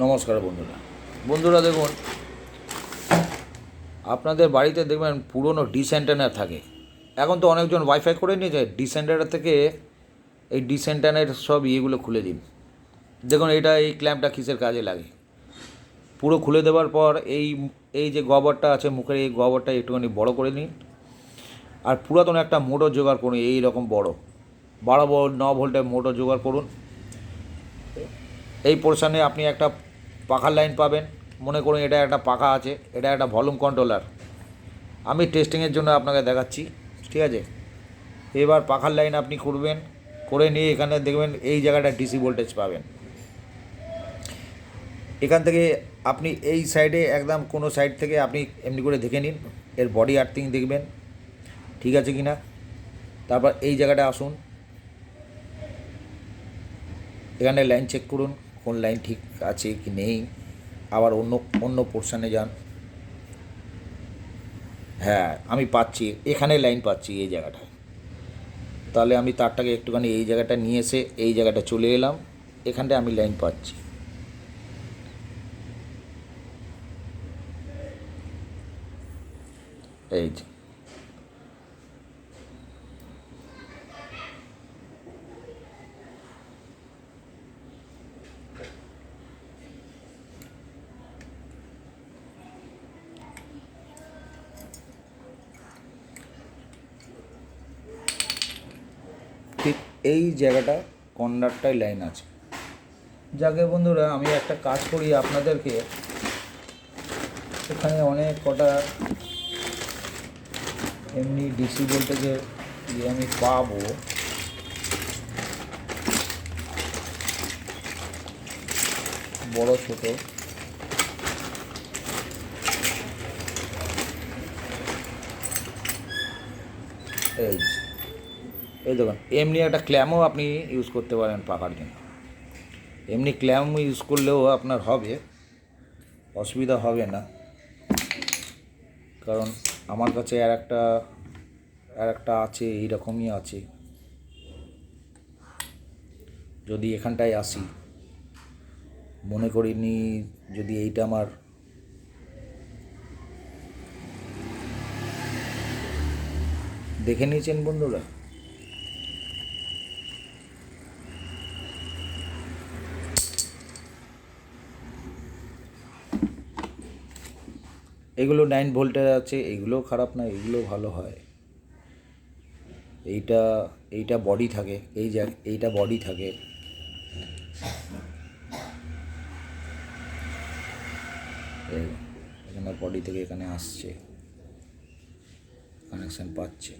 নমস্কার বন্ধুরা দেখুন, আপনাদের বাড়িতে দেখবেন পুরনো ডিশ অ্যান্টেনা থাকে। এখন তো অনেকজন ওয়াইফাই করে নিয়েছে। ডিশ অ্যান্টেনা থেকে এই ডিশ অ্যান্টেনার সব ইয়েগুলো খুলে দিন। দেখুন এটা, এই ক্ল্যাম্পটা কিসের কাজে লাগে। পুরো খুলে দেওয়ার পর এই এই যে গবরটা আছে মুখের, এই গবরটা একটুখানি বড় করে নিন। আর পুরাতন একটা মোটর জোগাড় করুন, এই রকম বড় 12 ভোল্ট 9 ভোল্টের মোটর জোগাড় করুন। এই পোর্শানে আপনি একটা পাখার লাইন পাবেন। মনে করুন এটা একটা পাখা আছে, এটা একটা ভলিউম কন্ট্রোলার। আমি টেস্টিংয়ের জন্য আপনাকে দেখাচ্ছি, ঠিক আছে। এবার পাখার লাইন আপনি করবেন, করে নিয়ে এখানে দেখবেন এই জায়গাটা ডিসি ভোল্টেজ পাবেন। এখান থেকে আপনি এই সাইডে একদম কোনো সাইড থেকে আপনি এমনি করে দেখে নিন, এর বডি আর্থিং দেখবেন ঠিক আছে কি না। তারপর এই জায়গাটা আসুন, এখানে লাইন চেক করুন কোন লাইন ঠিক আছে কি নেই। আবার অন্য পোর্শানে যান। হ্যাঁ, আমি পাচ্ছি, এখানে লাইন পাচ্ছি এই জায়গাটায়। তাহলে আমি তারটাকে একটুখানি এই জায়গাটা নিয়ে এসে এই জায়গাটা চলে এলাম, এখানটায় আমি লাইন পাচ্ছি। এই যে ঠিক এই জায়গাটা কর্নারটায় লাইন আছে। যাকে বন্ধুরা, আমি একটা কাজ করি আপনাদেরকে, এখানে অনেক কটা এমনি ডিসি ভোল্টেজের ইয়ে আমি পাবো। বড় ছোট এই এই দেখুন, এমনি একটা ক্ল্যামও আপনি ইউজ করতে পারেন পাকার জন্য। এমনি ক্ল্যাম ইউজ করলেও আপনার হবে, অসুবিধা হবে না। কারণ আমার কাছে আর একটা আছে, এইরকমই আছে। যদি এখানটায় আসি, মনে করিনি যদি এইটা আমার দেখে নিয়েছেন বন্ধুরা। এগুলো 9 ভোল্টের আছে, এগুলোও খারাপ না, এগুলো ভালো হয়। এইটা বডি থাকে, এইটা বডি থাকে। এখানে বডি থেকে এখানে আসছে, কানেকশান পাচ্ছে।